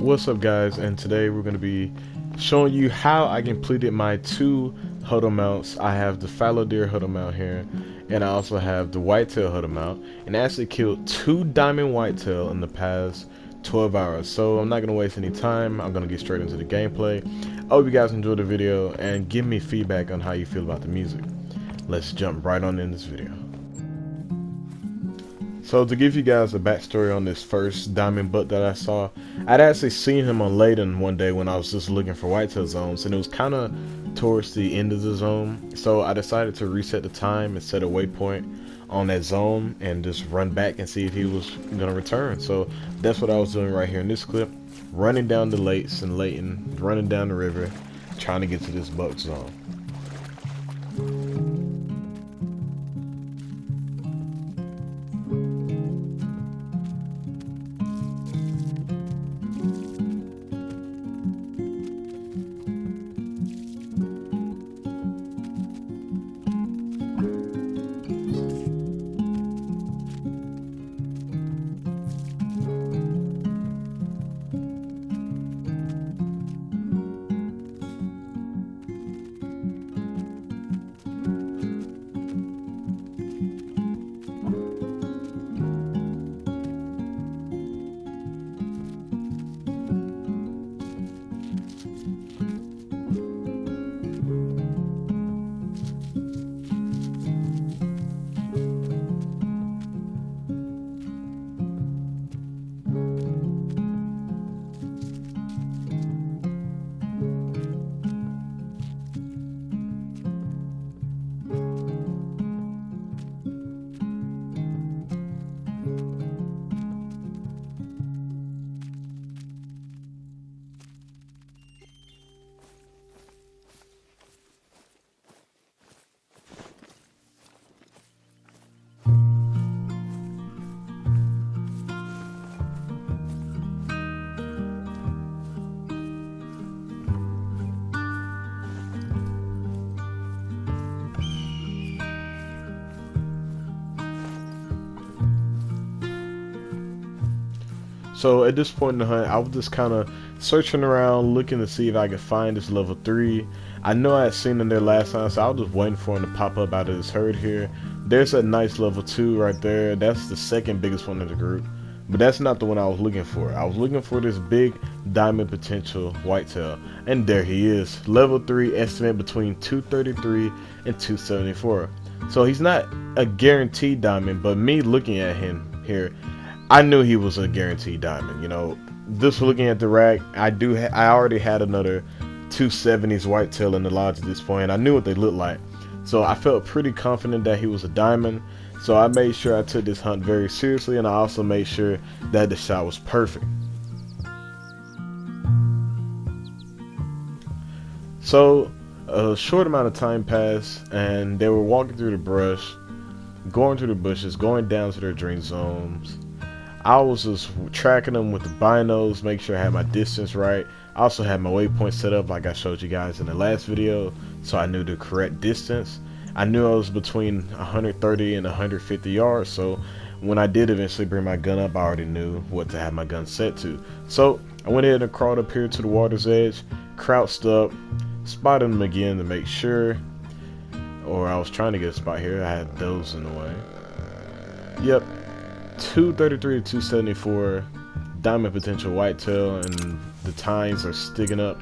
What's up guys, and today we're going to be showing you how I completed my two huddle mounts. I have the fallow deer huddle mount here, and I also have the whitetail huddle mount, and I actually killed 2 diamond whitetail in the past 12 hours. So I'm not going to waste any time. I'm going to get straight into the gameplay. I hope you guys enjoyed the video and give me feedback on how you feel about the music. Let's jump right on in this video. So to give you guys a backstory on this first diamond buck that I saw, I'd actually seen him on Layton one day when I was just looking for whitetail zones, and it was kind of towards the end of the zone. So I decided to reset the time and set a waypoint on that zone and just run back and see if he was going to return. So that's what I was doing right here in this clip, running down the lakes in Layton, running down the river, trying to get to this buck zone. So at this point in the hunt, I was just kind of searching around, looking to see if I could find this level 3. I know I had seen him there last time, so I was just waiting for him to pop up out of this herd here. There's a nice level 2 right there. That's the second biggest one in the group, but that's not the one I was looking for. I was looking for this big diamond potential whitetail, and there he is. Level 3, estimate between 233 and 274. So he's not a guaranteed diamond, but me looking at him here, I knew he was a guaranteed diamond. You know, just looking at the rack, I already had another 270s whitetail in the lodge at this point. I knew what they looked like, so I felt pretty confident that he was a diamond. So I made sure I took this hunt very seriously, and I also made sure that the shot was perfect. So a short amount of time passed, and they were walking through the brush, going through the bushes, going down to their drink zones. I was just tracking them with the binos, make sure I had my distance right. I also had my waypoint set up like I showed you guys in the last video, so I knew the correct distance. I knew I was between 130 and 150 yards, so when I did eventually bring my gun up, I already knew what to have my gun set to. So I went ahead and crawled up here to the water's edge, crouched up, spotted him again to make sure, or I was trying to get a spot here. I had those in the way. Yep. 233 to 274 diamond potential whitetail, and the tines are sticking up.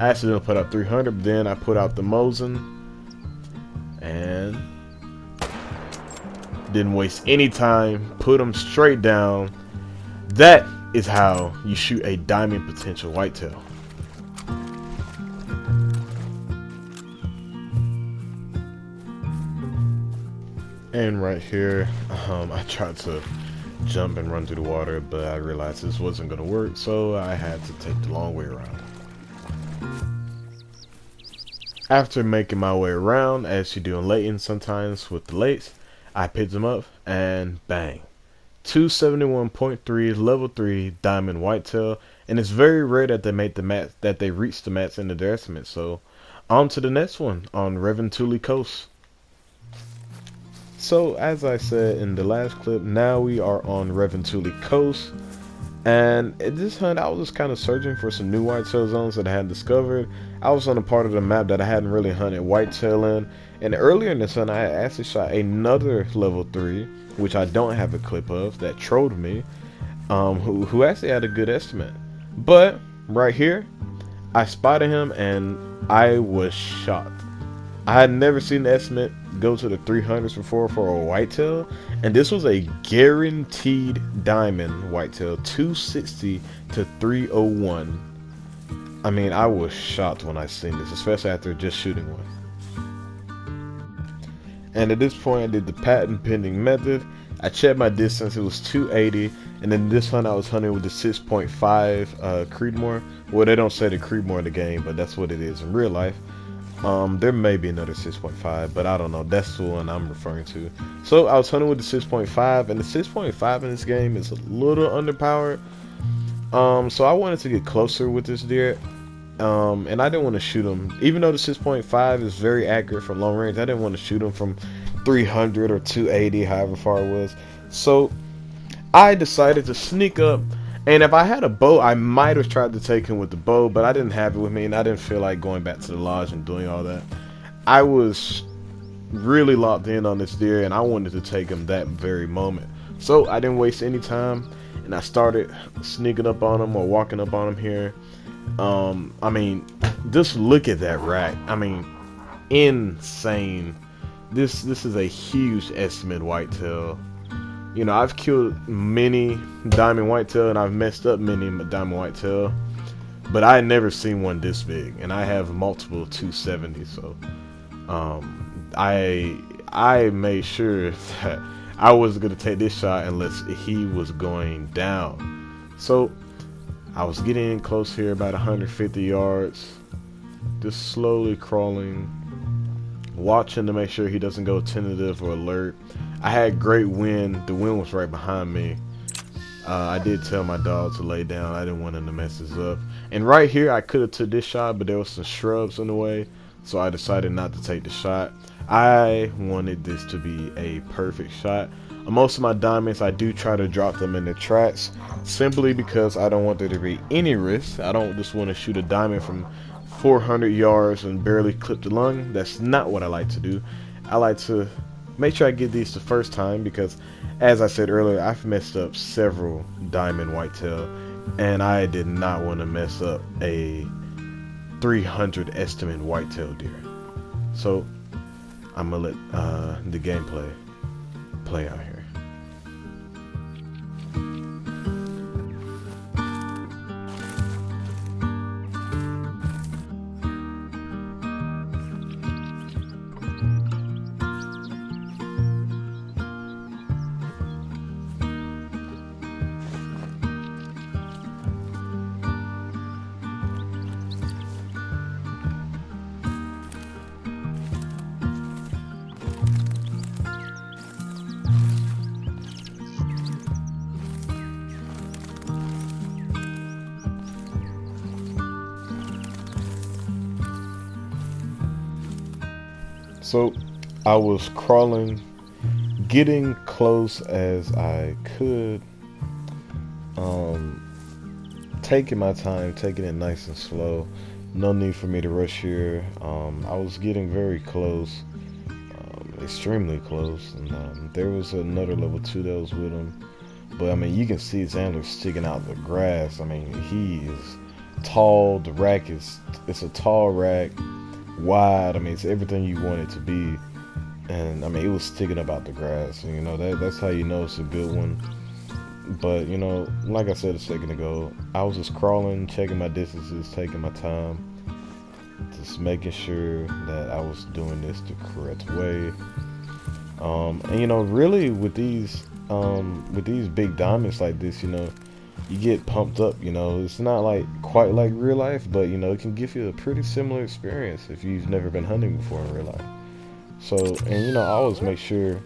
I accidentally put out 300, but then I put out the Mosin and didn't waste any time, put them straight down. That is how you shoot a diamond potential whitetail. And right here, I tried to jump and run through the water, but I realized this wasn't going to work, so I had to take the long way around. After making my way around, as you do in Layton sometimes with the lakes, I picked them up and bang, 271.3 level 3 diamond whitetail, and it's very rare that they make the mat, that they reach the mats into their estimate. So on to the next one on Thehunter Coast. So as I said in the last clip, now we are on Thehunter Coast. And at this hunt, I was just kind of searching for some new whitetail zones that I hadn't discovered. I was on a part of the map that I hadn't really hunted whitetail in. And earlier in this hunt, I had actually shot another level 3, which I don't have a clip of, that trolled me, who actually had a good estimate. But right here, I spotted him and I was shocked. I had never seen the estimate go to the 300s before for a whitetail, and this was a guaranteed diamond whitetail, 260 to 301. I mean, I was shocked when I seen this, especially after just shooting one. And at this point, I did the patent pending method. I checked my distance; it was 280. And then this hunt, I was hunting with the 6.5 Creedmoor. Well, they don't say the Creedmoor in the game, but that's what it is in real life. There may be another 6.5, but I don't know. That's the one I'm referring to. So I was hunting with the 6.5, and the 6.5 in this game is a little underpowered. So I wanted to get closer with this deer, and I didn't want to shoot him. Even though the 6.5 is very accurate for long range, I didn't want to shoot him from 300 or 280, however far it was. So I decided to sneak up. And if I had a bow, I might have tried to take him with the bow, but I didn't have it with me, and I didn't feel like going back to the lodge and doing all that. I was really locked in on this deer, and I wanted to take him that very moment. So I didn't waste any time, and I started sneaking up on him or walking up on him here. I mean, just look at that rack. I mean, insane. This is a huge estimate whitetail. You know, I've killed many diamond whitetail, and I've messed up many diamond whitetail, but I had never seen one this big, and I have multiple 270. So I made sure that I was gonna take this shot unless he was going down. So I was getting in close here, about 150 yards, just slowly crawling, watching to make sure he doesn't go tentative or alert. I had great wind. The wind was right behind me. I did tell my dog to lay down. I didn't want him to mess this up. And right here, I could have took this shot, but there was some shrubs in the way, so I decided not to take the shot. I wanted this to be a perfect shot. Most of my diamonds, I do try to drop them in the tracks, simply because I don't want there to be any risk. I don't just want to shoot a diamond from 400 yards and barely clip the lung. That's not what I like to do. I like to make sure I get these the first time, because as I said earlier, I've messed up several diamond whitetail, and I did not want to mess up a 300 estimate whitetail deer. So I'm gonna let the gameplay play out here. So I was crawling, getting close as I could, taking my time, taking it nice and slow. No need for me to rush here. I was getting very close, extremely close, and there was another level 2 that was with him. But I mean, you can see his antlers sticking out of the grass. I mean, he is tall. The rack it's a tall rack, wide. I mean, it's everything you want it to be. And I mean, it was sticking up out the grass, and you know, that's how you know it's a good one. But you know, like I said a second ago, I was just crawling, checking my distances, taking my time, just making sure that I was doing this the correct way. And you know, really with these big diamonds like this, you know, you get pumped up. You know, it's not like quite like real life, but you know, it can give you a pretty similar experience if you've never been hunting before in real life. So, and you know, I always make sure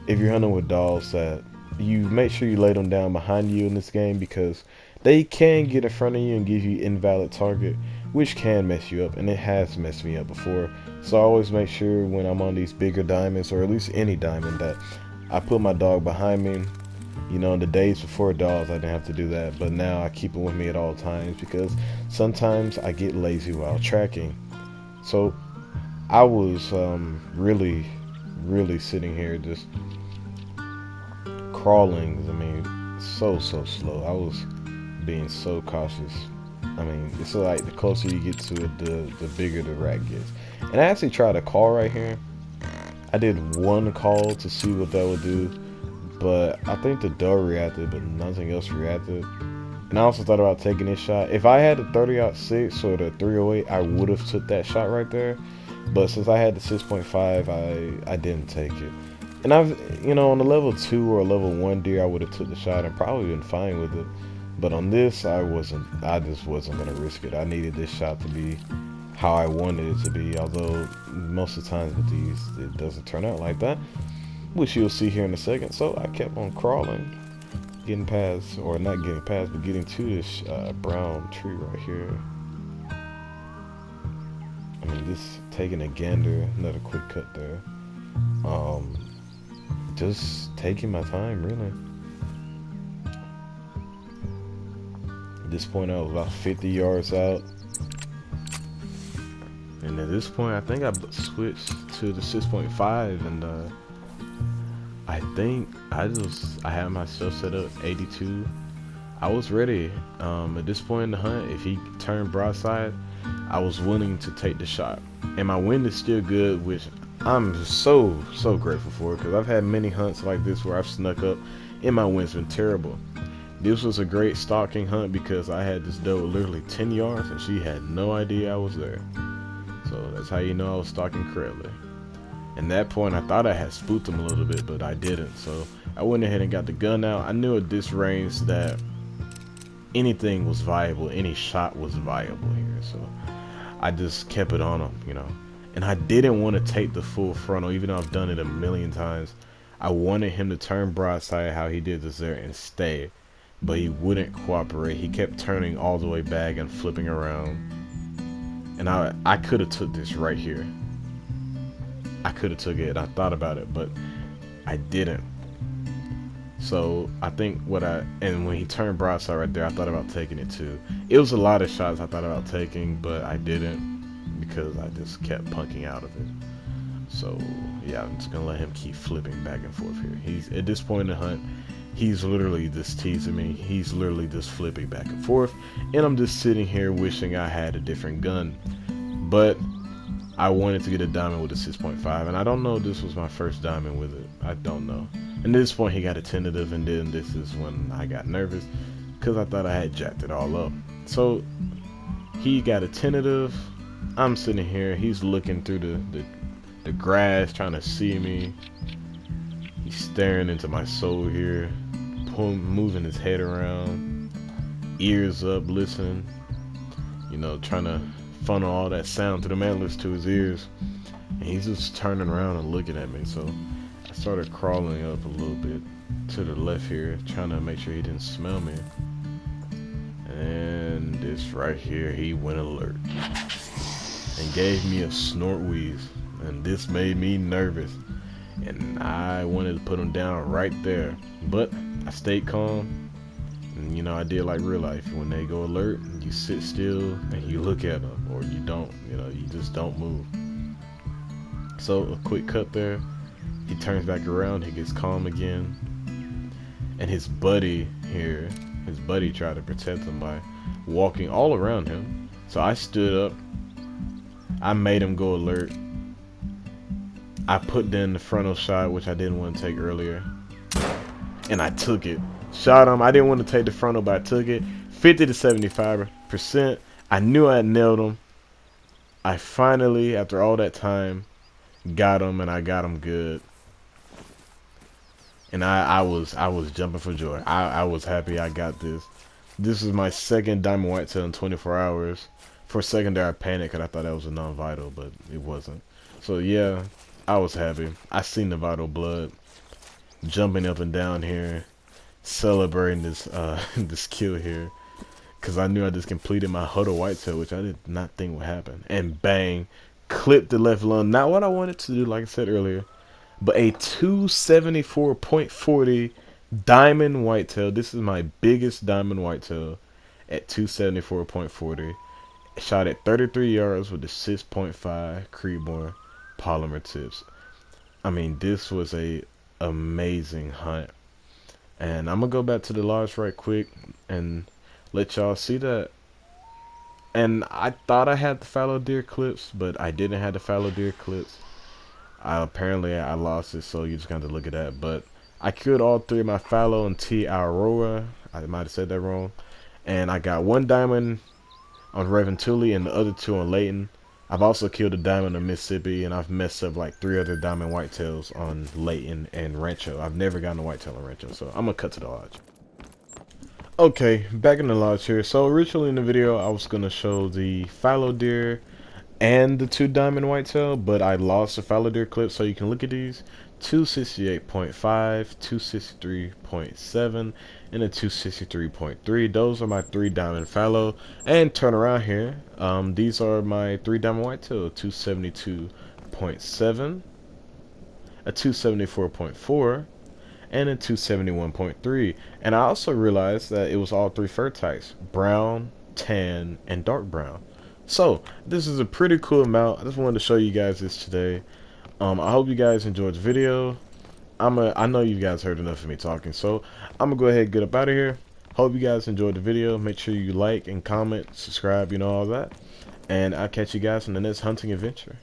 if you're hunting with dogs that you make sure you lay them down behind you in this game, because they can get in front of you and give you invalid target, which can mess you up, and it has messed me up before. So I always make sure when I'm on these bigger diamonds, or at least any diamond, that I put my dog behind me You know, in the days before dogs, I didn't have to do that, but now I keep it with me at all times because sometimes I get lazy while tracking. So I was really sitting here just crawling. I mean, so slow. I was being so cautious. I mean, it's like the closer you get to it, the bigger the rat gets. And I actually tried a call right here. I did one call to see what that would do, but I think the doe reacted, but nothing else reacted. And I also thought about taking this shot. If I had the 30-06 or the 308, I would have took that shot right there. But since I had the 6.5, I didn't take it. And I've, you know, on a level 2 or a level 1 deer, I would have took the shot and probably been fine with it. But on this, I just wasn't going to risk it. I needed this shot to be how I wanted it to be. Although, most of the times with these, it doesn't turn out like that. Which you'll see here in a second. So I kept on crawling. Getting past, or not getting past, but getting to this brown tree right here. I mean, just taking a gander, another quick cut there. Just taking my time, really. At this point, I was about 50 yards out. And at this point, I think I switched to the 6.5, and I think I had myself set up 82. I was ready. At this point in the hunt, if he turned broadside, I was willing to take the shot. And my wind is still good, which I'm so grateful for, because I've had many hunts like this where I've snuck up and my wind's been terrible. This was a great stalking hunt because I had this doe literally 10 yards and she had no idea I was there. So that's how you know I was stalking correctly. At that point, I thought I had spooked him a little bit, but I didn't. So I went ahead and got the gun out. I knew at this range that anything was viable, any shot was viable here. So I just kept it on him, you know. And I didn't want to take the full frontal, even though I've done it a million times. I wanted him to turn broadside how he did this there and stay. But he wouldn't cooperate. He kept turning all the way back and flipping around. And I could have took this right here. I could have took it. I thought about it, but I didn't. So I think and when he turned broadside right there, I thought about taking it too. It was a lot of shots I thought about taking, but I didn't because I just kept punking out of it. So yeah, I'm just gonna let him keep flipping back and forth here. He's at this point in the hunt, he's literally just teasing me. He's literally just flipping back and forth, and I'm just sitting here wishing I had a different gun. But I wanted to get a diamond with a 6.5, and I don't know if this was my first diamond with it. I don't know. And at this point, he got a tentative, and then this is when I got nervous because I thought I had jacked it all up. So he got a tentative. I'm sitting here. He's looking through the grass, trying to see me. He's staring into my soul here, moving his head around, ears up, listening. You know, trying to funnel all that sound through the antlers to his ears. And he's just turning around and looking at me. So I started crawling up a little bit to the left here, trying to make sure he didn't smell me. And this right here, he went alert and gave me a snort wheeze. And this made me nervous. And I wanted to put him down right there. But I stayed calm. And you know, I did like real life. When they go alert, you sit still and you look at them, or you don't. You know, you just don't move. So a quick cut there. He turns back around. He gets calm again. And his buddy here, his buddy tried to protect him by walking all around him. So I stood up. I made him go alert. I put in the frontal shot, which I didn't want to take earlier. And I took it. Shot him. I didn't want to take the frontal, but I took it. 50 to 75%. I knew I had nailed him. I finally, after all that time, got him, and I got him good. And I was jumping for joy. I was happy I got this. This is my second diamond whitetail in 24 hours. For a second there, I panicked because I thought that was a non-vital, but it wasn't. So yeah, I was happy. I seen the vital blood, jumping up and down here, celebrating this this kill here, because I knew I just completed my huddle whitetail, which I did not think would happen. And bang, clipped the left lung. Not what I wanted to do, like I said earlier, but a 274.40 Diamond whitetail. This is my biggest diamond whitetail at 274.40. Shot at 33 yards with the 6.5 Creedmoor polymer tips. I mean, this was a amazing hunt. And I'm gonna go back to the lodge right quick and let y'all see that. And I thought I had the fallow deer clips, but I didn't have the fallow deer clips. Apparently I lost it, so you just got to look at that. But I killed all three of my fallow and T Aurora. I might have said that wrong. And I got one diamond on Raven Tully and the other two on Layton. I've also killed a diamond on Mississippi, and I've messed up like 3 other diamond whitetails on Layton and Rancho. I've never gotten a whitetail on Rancho, so I'm gonna cut to the lodge. Okay, back in the lodge here. So originally in the video, I was gonna show the fallow deer and the 2 diamond whitetail, but I lost the fallow deer clip, so you can look at these. 268.5, 263.7, and a 263.3. Those are my 3 diamond fallow. And turn around here, these are my 3 diamond whitetail. 272.7, a 274.4, and a 271.3. And I also realized that it was all 3 fur types: brown, tan, and dark brown. So this is a pretty cool amount. I just wanted to show you guys this today. I hope you guys enjoyed the video. I know you guys heard enough of me talking, so I'm gonna go ahead and get up out of here. Hope you guys enjoyed the video. Make sure you like and comment, subscribe, you know, all that. And I'll catch you guys in the next hunting adventure.